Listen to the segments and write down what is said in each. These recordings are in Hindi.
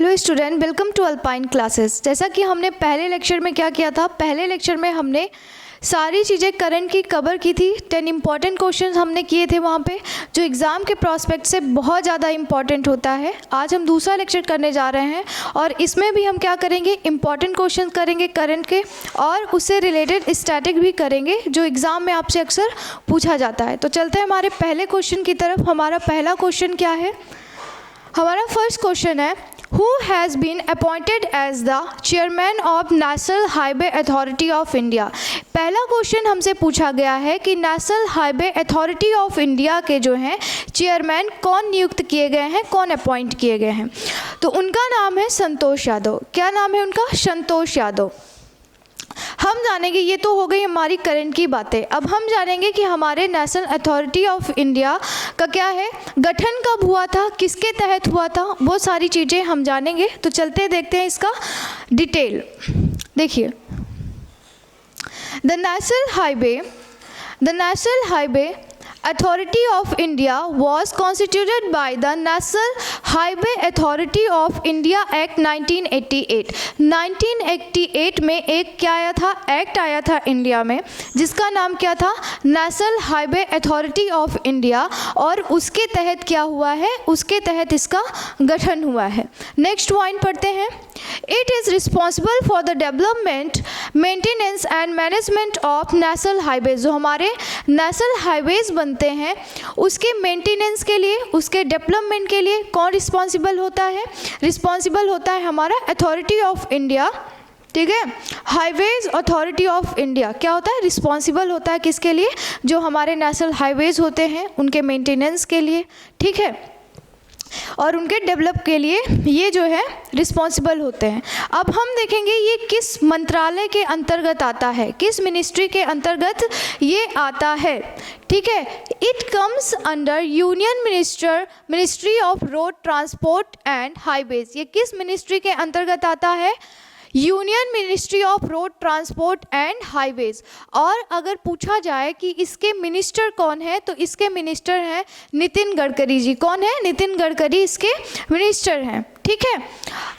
Hello student, welcome to Alpine classes. जैसा कि हमने पहले लेक्चर में क्या किया था, पहले लेक्चर में हमने सारी चीज़ें करंट की कवर की थी। 10 इंपॉर्टेंट क्वेश्चंस हमने किए थे वहाँ पे, जो एग्ज़ाम के प्रोस्पेक्ट से बहुत ज़्यादा इंपॉर्टेंट होता है। आज हम दूसरा लेक्चर करने जा रहे हैं और इसमें भी हम क्या करेंगे, इंपॉर्टेंट क्वेश्चन करेंगे करंट के, और उससे रिलेटेड स्टैटिक भी करेंगे जो एग्ज़ाम में आपसे अक्सर पूछा जाता है। तो चलते हैं हमारे पहले क्वेश्चन की तरफ। हमारा पहला क्वेश्चन क्या है, हमारा फर्स्ट क्वेश्चन है, Who has been appointed as the chairman of National Highway Authority of India? पहला क्वेश्चन हमसे पूछा गया है कि national highway authority of India के जो हैं चेयरमैन कौन नियुक्त किए गए हैं, कौन अपॉइंट किए गए हैं। तो उनका नाम है संतोष यादव। क्या नाम है उनका? संतोष यादव। हम जानेंगे, ये तो हो गई हमारी करंट की बातें। अब हम जानेंगे कि हमारे नेशनल अथॉरिटी ऑफ इंडिया का क्या है, गठन कब हुआ था, किसके तहत हुआ था, वो सारी चीज़ें हम जानेंगे। तो चलते देखते हैं इसका डिटेल। देखिए, the national highway Authority of India was constituted by the National Highway Authority of India Act 1988। 1988 में एक क्या आया था, एक्ट आया था इंडिया में, जिसका नाम क्या था, national highway authority of India, और उसके तहत क्या हुआ है, उसके तहत इसका गठन हुआ है। नेक्स्ट पॉइंट पढ़ते हैं। It is responsible for the development, maintenance and management of national highways. जो हमारे नेशनल हाईवेज बनते हैं उसके मेंटेनेंस के लिए, उसके डेवलपमेंट के लिए कौन रिस्पॉन्सिबल होता है? रिस्पॉन्सिबल होता है हमारा अथॉरिटी ऑफ इंडिया। ठीक है, हाईवेज अथॉरिटी ऑफ इंडिया क्या होता है, रिस्पॉन्सिबल होता है किसके लिए? जो हमारे नेशनल हाईवेज होते हैं उनके मेंटेनेंस के लिए। ठीक है, और उनके डेवलप के लिए ये जो है रिस्पॉन्सिबल होते हैं। अब हम देखेंगे ये किस मंत्रालय के अंतर्गत आता है, किस मिनिस्ट्री के अंतर्गत ये आता है। ठीक है, it comes under union ministry of road transport and highways. ये किस मिनिस्ट्री के अंतर्गत आता है? Union ministry of road transport and highways. और अगर पूछा जाए कि इसके मिनिस्टर कौन है, तो इसके मिनिस्टर हैं नितिन गडकरी जी। कौन है? नितिन गडकरी इसके मिनिस्टर हैं। ठीक है,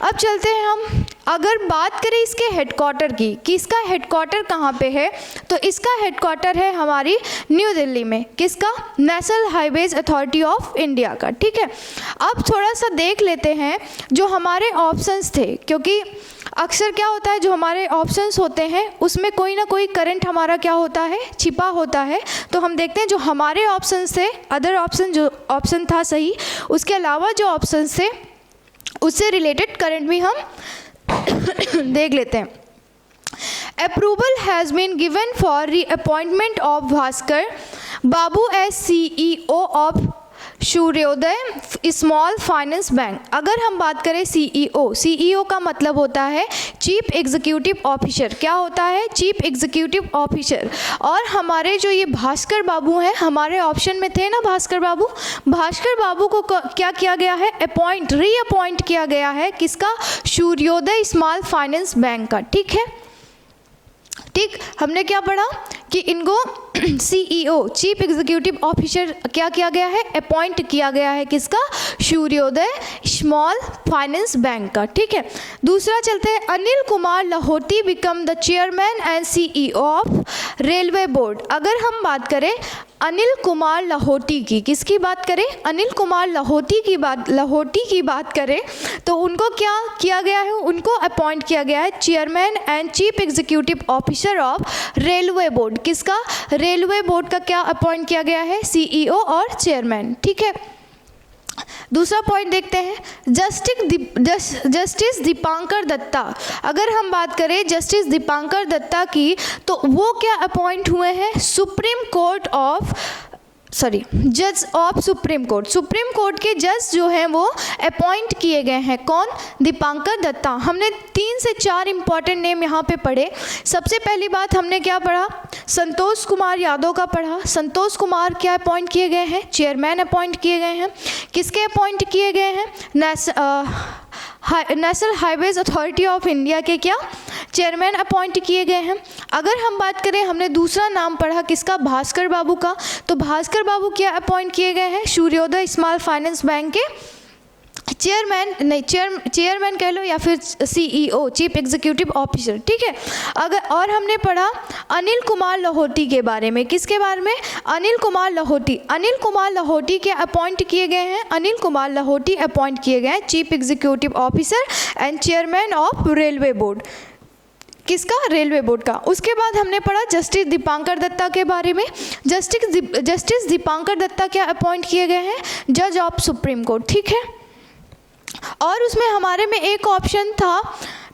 अब चलते हैं हम, अगर बात करें इसके हेडक्वार्टर की, कि इसका हेडक्वार्टर कहाँ पे है, तो इसका हेडक्वार्टर है हमारी न्यू दिल्ली में। किसका? National highways authority of India का। ठीक है, अब थोड़ा सा देख लेते हैं जो हमारे ऑप्शंस थे, क्योंकि अक्सर क्या होता है, जो हमारे ऑप्शंस होते हैं उसमें कोई ना कोई करंट हमारा क्या होता है, छिपा होता है। तो हम देखते हैं जो हमारे ऑप्शंस थे, अदर ऑप्शन, जो ऑप्शन था सही, उसके अलावा जो ऑप्शंस थे उससे रिलेटेड करंट भी हम देख लेते हैं। Approval has been given for reappointment of Bhaskar Babu as CEO of Suryoday small finance bank. अगर हम बात करें CEO का मतलब होता है चीफ एग्जीक्यूटिव ऑफिसर। क्या होता है? Chief executive officer. और हमारे जो ये भास्कर बाबू हैं, हमारे ऑप्शन में थे ना भास्कर बाबू, भास्कर बाबू को क्या किया गया है, रीअपॉइंट किया गया है। किसका? सूर्योदय स्मॉल फाइनेंस बैंक का। ठीक है, ठीक, हमने क्या पढ़ा कि इनको CEO चीफ एग्जीक्यूटिव ऑफिसर क्या किया गया है, अपॉइंट किया गया है। किसका? सूर्योदय स्मॉल फाइनेंस बैंक का। ठीक है, दूसरा चलते हैं। Anil Kumar Lahoti become the chairman and CEO of railway board. अगर हम बात करें अनिल कुमार लाहौटी की, किसकी बात करें, अनिल कुमार लाहौटी की बात करें, तो उनको क्या किया गया है, उनको अपॉइंट किया गया है chairman and chief executive officer of railway board. किसका? रेलवे बोर्ड का क्या अपॉइंट किया गया है, CEO और चेयरमैन। ठीक है, दूसरा पॉइंट देखते हैं। जस्टिस दीपांकर दत्ता। अगर हम बात करें जस्टिस दीपांकर दत्ता की, तो वो क्या अपॉइंट हुए हैं, जज of supreme court. Supreme court के जज जो हैं वो अपॉइंट किए गए हैं। कौन? दीपांकर दत्ता। हमने 3 से 4 इंपॉर्टेंट नेम यहाँ पे पढ़े। सबसे पहली बात हमने क्या पढ़ा, संतोष कुमार यादव का पढ़ा। संतोष कुमार क्या अपॉइंट किए गए हैं, चेयरमैन अपॉइंट किए गए हैं। किसके अपॉइंट किए गए हैं? National highways authority of India के क्या चेयरमैन अपॉइंट किए गए हैं। अगर हम बात करें, हमने दूसरा नाम पढ़ा किसका, भास्कर बाबू का, तो भास्कर बाबू क्या अपॉइंट किए गए हैं, सूर्योदय स्मॉल फाइनेंस बैंक के चेयरमैन कह लो या फिर CEO, चीफ एग्जीक्यूटिव ऑफिसर, ठीक है। अगर और हमने पढ़ा अनिल कुमार लाहौटी के बारे में, किसके बारे में? अनिल कुमार लाहौटी के अपॉइंट किए गए हैं, अनिल कुमार लाहौटी अपॉइंट किए गए हैं chief executive officer and chairman of railway board. किसका? रेलवे बोर्ड का। उसके बाद हमने पढ़ा जस्टिस दीपांकर दत्ता के बारे में। जस्टिस दीपांकर दत्ता क्या अपॉइंट किए गए हैं? जज ऑफ सुप्रीम कोर्ट, ठीक है। और उसमें हमारे में एक ऑप्शन था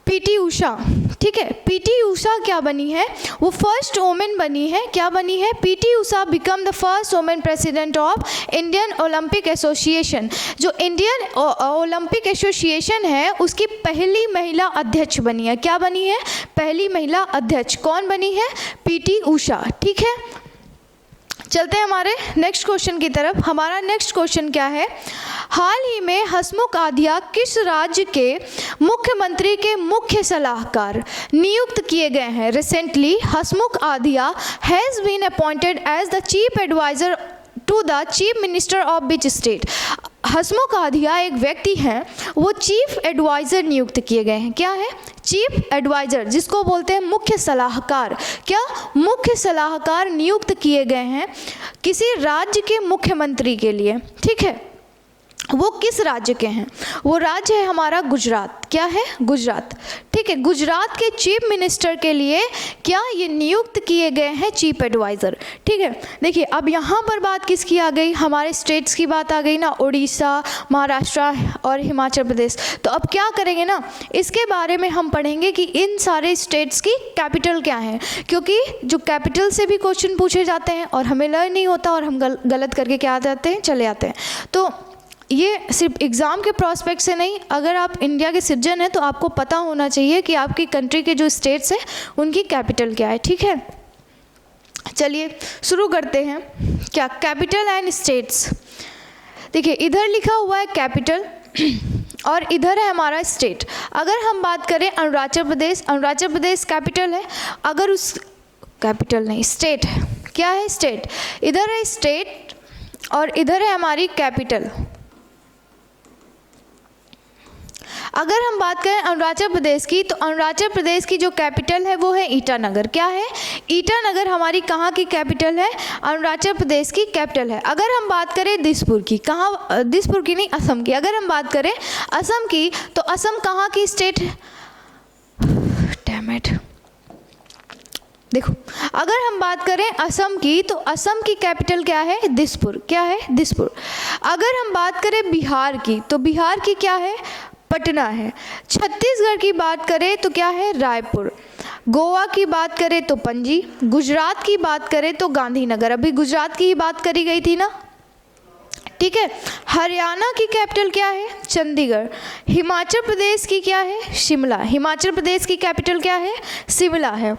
PT उषा, ठीक है। PT उषा क्या बनी है? वो फर्स्ट वोमेन बनी है। क्या बनी है? PT Usha become the first women president of Indian Olympic association. जो इंडियन ओलंपिक एसोसिएशन है उसकी पहली महिला अध्यक्ष बनी है। क्या बनी है? पहली महिला अध्यक्ष। कौन बनी है? PT उषा, ठीक है। चलते हैं हमारे नेक्स्ट क्वेश्चन की तरफ। हमारा नेक्स्ट क्वेश्चन क्या है? हाल ही में हसमुख आधिया किस राज्य के मुख्यमंत्री के मुख्य सलाहकार नियुक्त किए गए हैं? Recently Hasmukh Adhia has been appointed as the chief advisor to the chief minister of which state. Hasmukh Adhia एक व्यक्ति हैं, वो चीफ एडवाइज़र नियुक्त किए गए हैं। क्या है? चीफ एडवाइज़र, जिसको बोलते हैं मुख्य सलाहकार। क्या? मुख्य सलाहकार नियुक्त किए गए हैं किसी राज्य के मुख्यमंत्री के लिए, ठीक है। वो किस राज्य के हैं? वो राज्य है हमारा गुजरात। क्या है? गुजरात, ठीक है। गुजरात के चीफ मिनिस्टर के लिए क्या ये नियुक्त किए गए हैं चीफ एडवाइज़र, ठीक है। देखिए अब यहाँ पर बात किसकी आ गई? हमारे स्टेट्स की बात आ गई ना, उड़ीसा, महाराष्ट्र और हिमाचल प्रदेश। तो अब क्या करेंगे ना, इसके बारे में हम पढ़ेंगे कि इन सारे स्टेट्स की कैपिटल क्या है, क्योंकि जो कैपिटल से भी क्वेश्चन पूछे जाते हैं और हमें लर्न नहीं होता और हम गलत करके क्या आ जाते हैं, चले आते हैं। तो ये सिर्फ एग्ज़ाम के प्रोस्पेक्ट से नहीं, अगर आप इंडिया के सिटीजन हैं तो आपको पता होना चाहिए कि आपकी कंट्री के जो स्टेट्स हैं उनकी कैपिटल क्या है, ठीक है। चलिए शुरू करते हैं। क्या? Capital and states. देखिए इधर लिखा हुआ है कैपिटल और इधर है हमारा स्टेट। अगर हम बात करें अरुणाचल प्रदेश कैपिटल है। अगर उस कैपिटल नहीं, स्टेट है। क्या है? स्टेट। इधर है स्टेट और इधर है हमारी कैपिटल। अगर हम बात करें अरुणाचल प्रदेश की, तो अरुणाचल प्रदेश की जो कैपिटल है वो है ईटानगर। क्या है? ईटानगर हमारी कहाँ की कैपिटल है? अरुणाचल प्रदेश की कैपिटल है। अगर हम बात करें दिसपुर की, कहाँ? दिसपुर की नहीं, असम की। अगर हम बात करें असम की, तो असम कहाँ की स्टेट है? Damn it. देखो अगर हम बात करें असम की, तो असम की कैपिटल क्या है? दिसपुर। क्या है? दिसपुर। अगर हम बात करें बिहार की, तो बिहार की क्या है? पटना है। छत्तीसगढ़ की बात करें तो क्या है? रायपुर। गोवा की बात करें तो पणजी। गुजरात की बात करें तो गांधीनगर। अभी गुजरात की ही बात करी गई थी ना, ठीक है। हरियाणा की कैपिटल क्या है? चंडीगढ़। हिमाचल प्रदेश की क्या है? शिमला। हिमाचल प्रदेश की कैपिटल क्या है? शिमला है।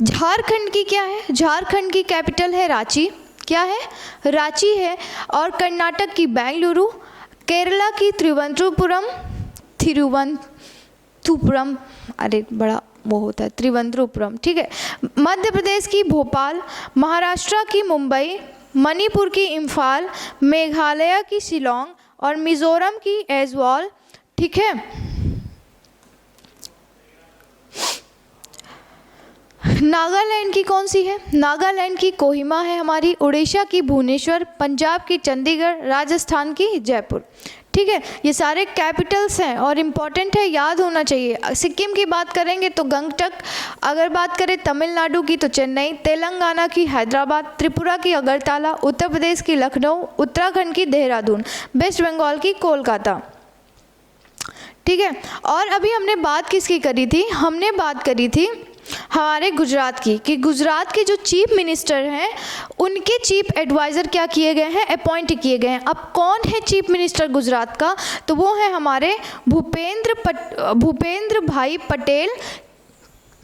झारखंड की क्या है? झारखंड की कैपिटल है रांची। क्या है? रांची है। और कर्नाटक की बेंगलुरु। केरला की त्रिवंतपुरम, अरे बड़ा वो होता है, त्रिवंतपुरम, ठीक है। मध्य प्रदेश की भोपाल। महाराष्ट्र की मुंबई। मणिपुर की इम्फाल। मेघालय की शिलोंग और मिजोरम की ऐजवाल, ठीक है। नागालैंड की कौन सी है? नागालैंड की कोहिमा है हमारी। उड़ीसा की भुवनेश्वर। पंजाब की चंडीगढ़। राजस्थान की जयपुर, ठीक है। ये सारे कैपिटल्स हैं और इम्पॉर्टेंट है, याद होना चाहिए। सिक्किम की बात करेंगे तो गंगटक। अगर बात करें तमिलनाडु की तो चेन्नई। तेलंगाना की हैदराबाद। त्रिपुरा की अगरतला। उत्तर प्रदेश की लखनऊ। उत्तराखंड की देहरादून। वेस्ट बंगाल की कोलकाता, ठीक है। और अभी हमने बात किसकी करी थी? हमने बात करी थी हमारे गुजरात की, कि गुजरात के जो चीफ मिनिस्टर हैं उनके चीफ एडवाइज़र क्या किए गए हैं? अपॉइंट किए गए हैं। अब कौन है चीफ मिनिस्टर गुजरात का? तो वो है हमारे भूपेंद्र भाई पटेल,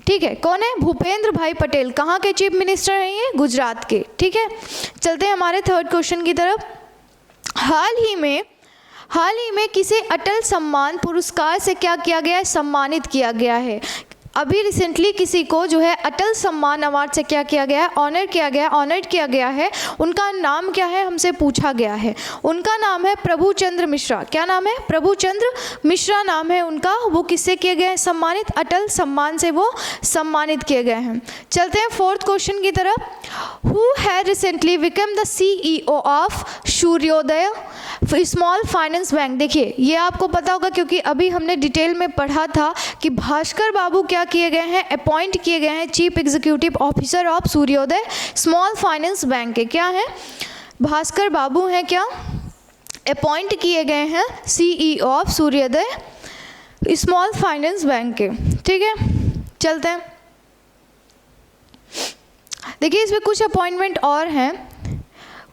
ठीक है। कौन है? भूपेंद्र भाई पटेल। कहाँ के चीफ मिनिस्टर हैं ये? गुजरात के, ठीक है। चलते हैं हमारे थर्ड क्वेश्चन की तरफ। हाल ही में किसे अटल सम्मान पुरस्कार से क्या किया गया है? सम्मानित किया गया है। अभी रिसेंटली किसी को जो है अटल सम्मान अवार्ड से क्या किया गया है, ऑनर्ड किया गया है। उनका नाम क्या है, हमसे पूछा गया है। उनका नाम है प्रभुचंद्र मिश्रा। क्या नाम है? प्रभुचंद्र मिश्रा नाम है उनका। वो किससे किए गए हैं सम्मानित? अटल सम्मान से वो सम्मानित किए गए हैं। चलते हैं फोर्थ क्वेश्चन की तरफ। Who had recently become the CEO of Suryoday small finance bank. देखिए ये आपको पता होगा क्योंकि अभी हमने डिटेल में पढ़ा था कि भास्कर बाबू क्या किए गए हैं, अपॉइंट किए गए हैं chief executive officer of Suryoday small finance bank के। क्या है? भास्कर बाबू हैं क्या, अपॉइंट किए गए हैं CEO of Suryoday small finance bank के। ठीक है, चलते हैं। देखिए इसमें कुछ अपॉइंटमेंट और हैं,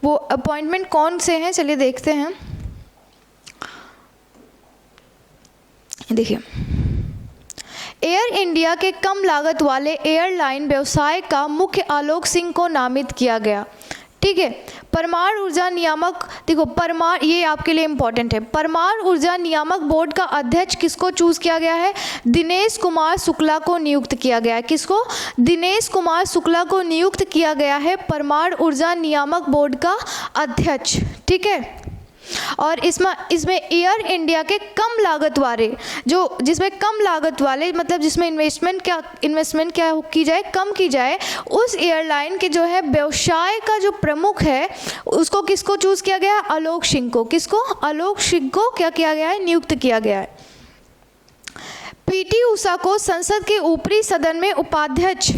वो अपॉइंटमेंट कौन से हैं चलिए देखते हैं। देखिए एयर इंडिया के कम लागत वाले एयरलाइन व्यवसाय का मुख्य आलोक सिंह को नामित किया गया। ठीक है, परमाणु ऊर्जा नियामक, देखो ये आपके लिए इम्पोर्टेंट है। परमाणु ऊर्जा नियामक बोर्ड का अध्यक्ष किसको चूज किया गया है? दिनेश कुमार शुक्ला को नियुक्त किया गया है। किसको? दिनेश कुमार शुक्ला को नियुक्त किया गया है परमाणु ऊर्जा नियामक बोर्ड का अध्यक्ष। ठीक है, और इसमें एयर इंडिया के कम लागत वाले जिसमें कम लागत वाले मतलब जिसमें इन्वेस्टमेंट क्या की जाए, कम की जाए, उस एयरलाइन के जो है व्यवसाय का जो प्रमुख है उसको किसको चूज किया गया? आलोक सिंह को। किसको? आलोक सिंह को क्या किया गया है? नियुक्त किया गया है। PT उषा को संसद के ऊपरी सदन में उपाध्यक्ष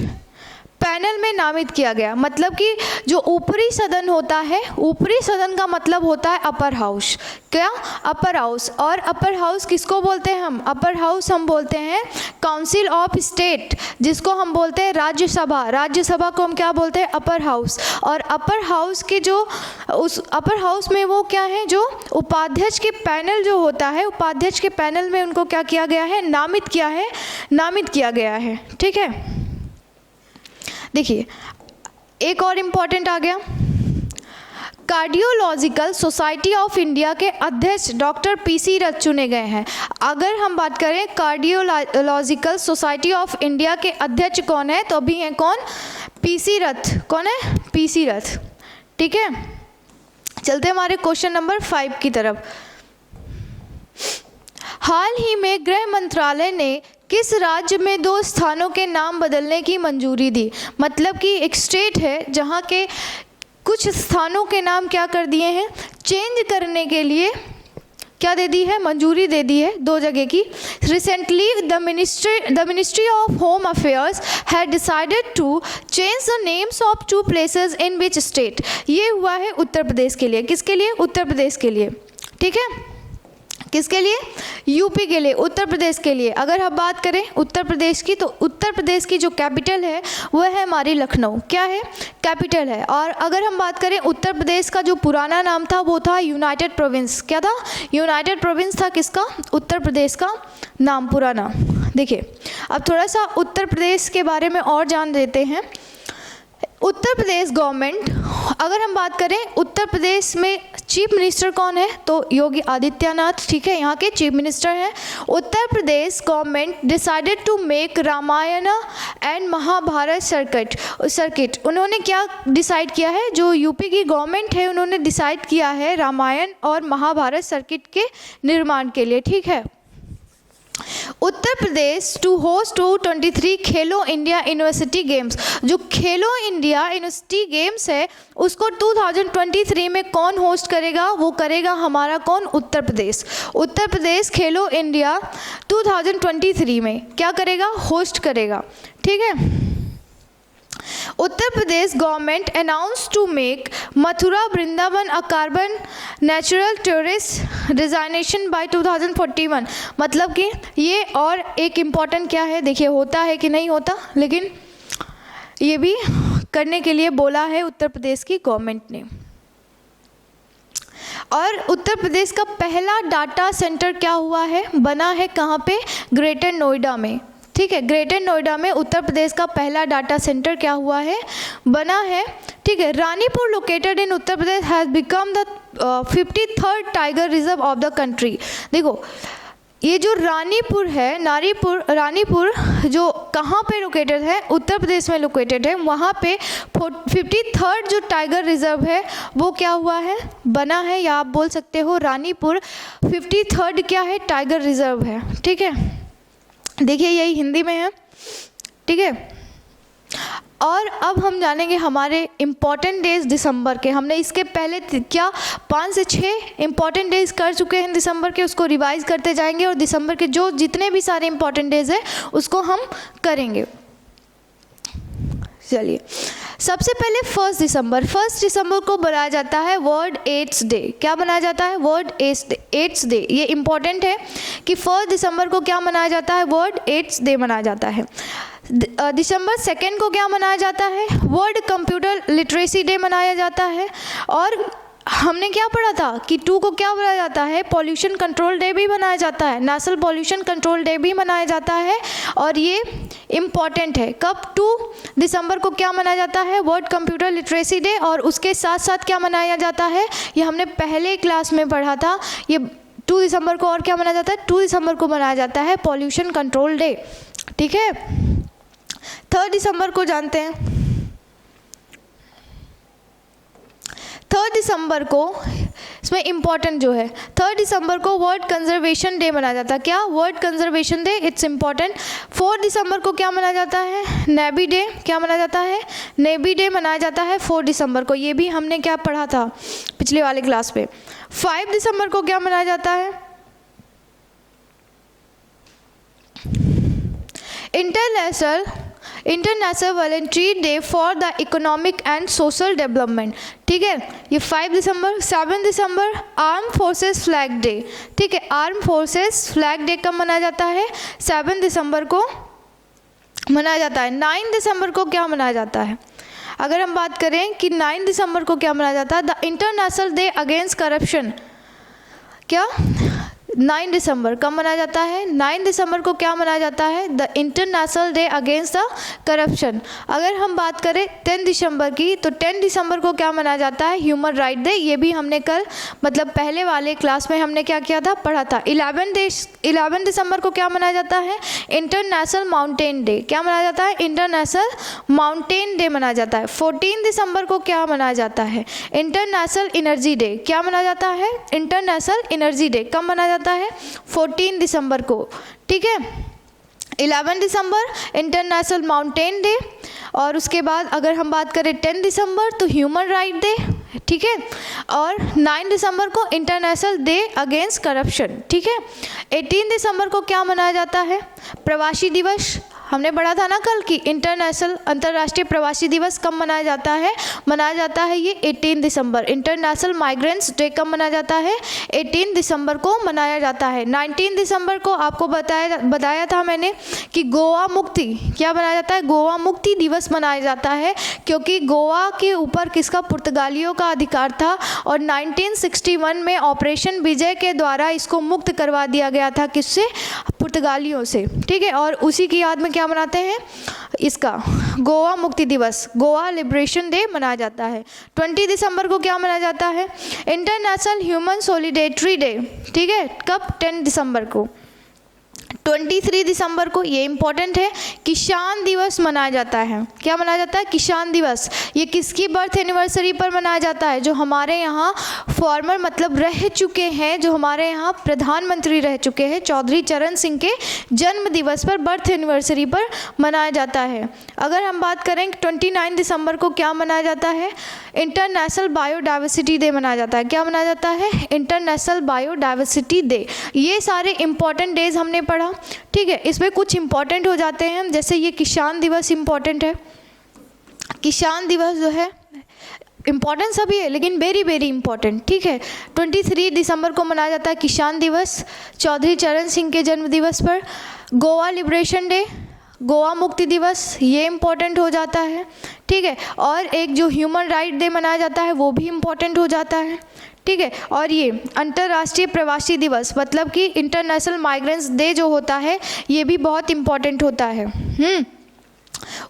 पैनल में नामित किया गया। मतलब कि जो ऊपरी सदन होता है, ऊपरी सदन का मतलब होता है अपर हाउस। क्या? Upper house. और अपर हाउस किसको बोलते हैं हम? अपर हाउस हम बोलते हैं काउंसिल ऑफ स्टेट, जिसको हम बोलते हैं राज्यसभा। राज्यसभा को हम क्या बोलते हैं? Upper house. और अपर हाउस के जो उस अपर हाउस में वो क्या है, जो उपाध्यक्ष के पैनल जो होता है, उपाध्यक्ष के पैनल में उनको क्या किया गया है? नामित किया गया है। ठीक है, देखिए एक और इम्पॉर्टेंट आ गया। कार्डियोलॉजिकल सोसाइटी ऑफ इंडिया के अध्यक्ष डॉक्टर PC रथ चुने गए हैं। अगर हम बात करें कार्डियोलॉजिकल सोसाइटी ऑफ इंडिया के अध्यक्ष कौन है, तो अभी हैं कौन? PC रथ। कौन है? PC रथ। ठीक है, चलते हमारे क्वेश्चन नंबर 5 की तरफ। हाल ही में गृह मंत्रालय ने किस राज्य में 2 स्थानों के नाम बदलने की मंजूरी दी? मतलब कि एक स्टेट है जहाँ के कुछ स्थानों के नाम क्या कर दिए हैं? चेंज करने के लिए क्या दे दी है? मंजूरी दे दी है 2 जगह की। Recently the ministry of home affairs had decided to change the names of 2 places in which state. ये हुआ है उत्तर प्रदेश के लिए। किसके लिए? उत्तर प्रदेश के लिए। ठीक है, किसके लिए? यूपी के लिए, उत्तर प्रदेश के लिए। अगर हम बात करें उत्तर प्रदेश की, तो उत्तर प्रदेश की जो कैपिटल है वह है हमारी लखनऊ। क्या है? कैपिटल है। और अगर हम बात करें उत्तर प्रदेश का जो पुराना नाम था वो था यूनाइटेड प्रोविंस। क्या था? यूनाइटेड प्रोविंस था किसका? उत्तर प्रदेश का नाम पुराना। देखिए अब थोड़ा सा उत्तर प्रदेश के बारे में और जान लेते हैं। उत्तर प्रदेश गवर्नमेंट, अगर हम बात करें उत्तर प्रदेश में चीफ मिनिस्टर कौन है, तो योगी आदित्यनाथ। ठीक है, यहाँ के चीफ मिनिस्टर हैं। Uttar Pradesh government decided to make Ramayan and Mahabharat circuit. उन्होंने क्या डिसाइड किया है? जो यूपी की गवर्नमेंट है उन्होंने डिसाइड किया है रामायण और महाभारत सर्किट के निर्माण के लिए। ठीक है, उत्तर प्रदेश to host 2023 Khelo India university games. जो खेलो इंडिया यूनिवर्सिटी गेम्स है उसको 2023 में कौन होस्ट करेगा? वो करेगा हमारा कौन? उत्तर प्रदेश। उत्तर प्रदेश खेलो इंडिया 2023 में क्या करेगा? होस्ट करेगा। ठीक है, Uttar Pradesh government announce to make Mathura Vrindavan a carbon natural tourist destination by 2041। मतलब कि ये और एक इम्पॉर्टेंट क्या है, देखिए होता है कि नहीं होता, लेकिन ये भी करने के लिए बोला है उत्तर प्रदेश की गवर्नमेंट ने। और उत्तर प्रदेश का पहला डाटा सेंटर क्या हुआ है? बना है कहाँ पे? ग्रेटर नोएडा में। ठीक है, ग्रेटर नोएडा में उत्तर प्रदेश का पहला डाटा सेंटर क्या हुआ है? बना है। ठीक है, Ranipur located in Uttar Pradesh has become the 53rd tiger reserve of the country. देखो ये जो रानीपुर है, रानीपुर जो कहाँ पे लोकेटेड है, उत्तर प्रदेश में लोकेटेड है। वहाँ पे 53rd जो टाइगर रिजर्व है वो क्या हुआ है, बना है, या आप बोल सकते हो रानीपुर 53rd क्या है, टाइगर रिजर्व है। ठीक है, देखिए यही हिंदी में है। ठीक है, और अब हम जानेंगे हमारे इम्पॉर्टेंट डेज दिसंबर के। हमने इसके पहले क्या 5 से 6 इम्पॉर्टेंट डेज कर चुके हैं दिसंबर के, उसको रिवाइज करते जाएंगे और दिसंबर के जो जितने भी सारे इम्पॉर्टेंट डेज हैं उसको हम करेंगे। चलिए, सबसे पहले 1 दिसंबर को बनाया जाता है वर्ल्ड एड्स डे। क्या बनाया जाता है, वर्ल्ड एड्स डे। ये इम्पॉर्टेंट है कि 1 दिसंबर को क्या मनाया जाता है, वर्ल्ड एड्स डे मनाया जाता है। दिसंबर 2 को क्या मनाया जाता है, वर्ल्ड कंप्यूटर लिटरेसी डे मनाया जाता है। और हमने क्या पढ़ा था कि 2 को क्या मनाया जाता है, पॉल्यूशन कंट्रोल डे भी मनाया जाता है, नेशनल पॉल्यूशन कंट्रोल डे भी मनाया जाता है। और ये इम्पॉर्टेंट है, कब 2 दिसंबर को क्या मनाया जाता है, वर्ल्ड कंप्यूटर लिटरेसी डे। और उसके साथ साथ क्या मनाया जाता है, ये हमने पहले क्लास में पढ़ा था, ये 2 दिसंबर को और क्या मनाया जाता है, 2 दिसंबर को मनाया जाता है पॉल्यूशन कंट्रोल डे। ठीक है, 3 दिसंबर को जानते हैं। 3 दिसंबर को इसमें इम्पॉर्टेंट जो है, 3 दिसंबर को वर्ल्ड कंजर्वेशन डे मनाया जाता है। क्या, world conservation day, it's important. 4 दिसंबर को क्या मनाया जाता है, नेवी डे। क्या मनाया जाता है, नेवी डे मनाया जाता है 4 दिसंबर को। ये भी हमने क्या पढ़ा था पिछले वाले क्लास पे। 5 दिसंबर को क्या मनाया जाता है, international voluntary day for the economic and social development. ठीक है, ये 5 दिसंबर। 7 दिसंबर आर्म फोर्सेस फ्लैग डे। ठीक है, आर्म फोर्सेस फ्लैग डे कब मनाया जाता है, 7 दिसंबर को मनाया जाता है। 9 दिसंबर को क्या मनाया जाता है, अगर हम बात करें कि 9 दिसंबर को क्या मनाया जाता है, the international day against corruption. क्या, 9 दिसंबर कब मनाया जाता है, 9 दिसंबर को क्या मनाया जाता है, the international day against the corruption. अगर हम बात करें 10 दिसंबर की, तो 10 दिसंबर को क्या मनाया जाता है, ह्यूमन राइट डे। ये भी हमने कल मतलब पहले वाले क्लास में हमने क्या किया था, पढ़ा था। 11 दिसंबर को क्या मनाया जाता है, इंटरनेशनल माउंटेन डे। क्या मनाया जाता है, इंटरनेशनल माउंटेन डे मनाया जाता है। 14 दिसंबर को क्या मनाया जाता है, इंटरनेशनल एनर्जी डे। क्या मनाया जाता है, इंटरनेशनल एनर्जी डे। कब मनाया जाता है, 14 दिसंबर को। ठीक है, 11 दिसंबर इंटरनेशनल माउंटेन डे। और उसके बाद अगर हम बात करें 10 दिसंबर तो ह्यूमन राइट डे। ठीक है, और 9 दिसंबर को इंटरनेशनल डे अगेंस्ट करप्शन। ठीक है, 18 दिसंबर को क्या मनाया जाता है, प्रवासी दिवस। हमने पढ़ा था ना कल कि अंतर्राष्ट्रीय प्रवासी दिवस कब मनाया जाता है ये 18 दिसंबर। इंटरनेशनल माइग्रेंट्स डे कब मनाया जाता है, 18 दिसंबर को मनाया जाता है। 19 दिसंबर को आपको बताया था मैंने कि गोवा मुक्ति क्या मनाया जाता है, गोवा मुक्ति दिवस मनाया जाता है, क्योंकि गोवा के ऊपर किसका, पुर्तगालियों का अधिकार था। और 1961 में ऑपरेशन विजय के द्वारा इसको मुक्त करवा दिया गया था, किससे, पुर्तगालियों से। ठीक है, और उसी की याद में क्या मनाते हैं, इसका गोवा मुक्ति दिवस, गोवा लिबरेशन डे मनाया जाता है। 20 दिसंबर को क्या मनाया जाता है, इंटरनेशनल ह्यूमन सॉलिडेरिटी डे। ठीक है, कब, 10 दिसंबर को। 23 दिसंबर को, ये इम्पॉर्टेंट है, किसान दिवस मनाया जाता है। क्या मनाया जाता है, किसान दिवस। ये किसकी बर्थ एनिवर्सरी पर मनाया जाता है, जो हमारे यहाँ फॉर्मर मतलब रह चुके हैं, जो हमारे यहाँ प्रधानमंत्री रह चुके हैं, चौधरी चरण सिंह के जन्म दिवस पर, बर्थ एनिवर्सरी पर मनाया जाता है। अगर हम बात करें 29 दिसंबर को क्या मनाया जाता है, इंटरनेशनल बायोडाइवर्सिटी डे मनाया जाता है। क्या मनाया जाता है, इंटरनेशनल बायोडाइवर्सिटी डे। ये सारे इंपॉर्टेंट डेज हमने पढ़ा। ठीक है, इसमें कुछ इंपॉर्टेंट हो जाते हैं, जैसे ये किसान दिवस इंपॉर्टेंट है। किसान दिवस जो है इम्पॉर्टेंट सभी है, लेकिन वेरी वेरी इंपॉर्टेंट। ठीक है, 23 दिसंबर को मनाया जाता है किसान दिवस, चौधरी चरण सिंह के जन्म दिवस पर। गोवा लिबरेशन डे, गोवा मुक्ति दिवस, ये इम्पॉर्टेंट हो जाता है। ठीक है, और एक जो ह्यूमन राइट डे मनाया जाता है वो भी इम्पॉर्टेंट हो जाता है। ठीक है, और ये अंतर्राष्ट्रीय प्रवासी दिवस मतलब कि इंटरनेशनल माइग्रेंट्स डे जो होता है, ये भी बहुत इम्पॉर्टेंट होता है।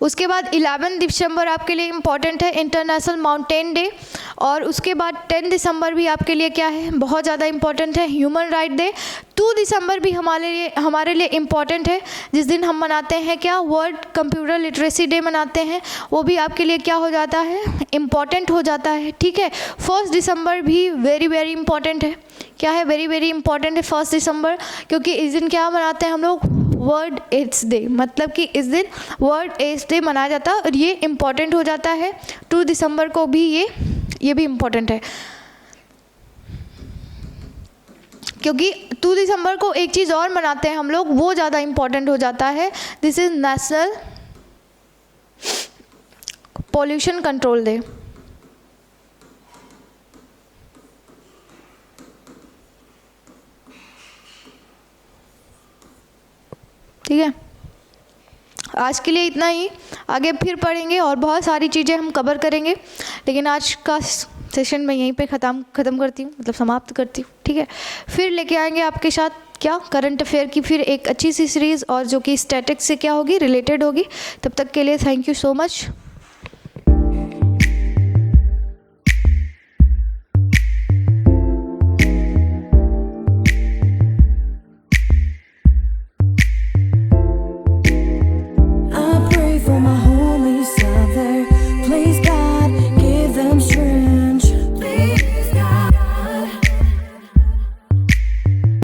उसके बाद 11 दिसंबर आपके लिए इम्पॉर्टेंट है, इंटरनेशनल माउंटेन डे। और उसके बाद 10 दिसंबर भी आपके लिए क्या है, बहुत ज़्यादा इम्पॉर्टेंट है, ह्यूमन राइट डे। 2 दिसंबर भी हमारे लिए इम्पॉर्टेंट है, जिस दिन हम मनाते हैं क्या, वर्ल्ड कंप्यूटर लिटरेसी डे मनाते हैं। वो भी आपके लिए क्या हो जाता है, इम्पॉर्टेंट हो जाता है, ठीक है। 1 दिसंबर भी वेरी वेरी इंपॉर्टेंट है, क्या है, वेरी वेरी इंपॉर्टेंट है 1 दिसंबर, क्योंकि इस दिन क्या मनाते हैं हम लोग, वर्ल्ड एड्स डे, मतलब कि इस दिन वर्ल्ड एड्स डे मनाया जाता है और ये इम्पॉर्टेंट हो जाता है। 2 दिसंबर को भी ये भी इम्पॉर्टेंट है, क्योंकि 2 दिसंबर को एक चीज़ और मनाते हैं हम लोग, वो ज़्यादा इम्पॉर्टेंट हो जाता है, this is national pollution control day. ठीक है, आज के लिए इतना ही, आगे फिर पढ़ेंगे और बहुत सारी चीज़ें हम कवर करेंगे, लेकिन आज का सेशन मैं यहीं पे ख़त्म करती हूँ, मतलब समाप्त करती हूँ। ठीक है, फिर लेके आएंगे आपके साथ क्या, करंट अफेयर की फिर एक अच्छी सी सीरीज़, और जो कि स्टैटिक्स से क्या होगी, रिलेटेड होगी। तब तक के लिए थैंक यू सो मच।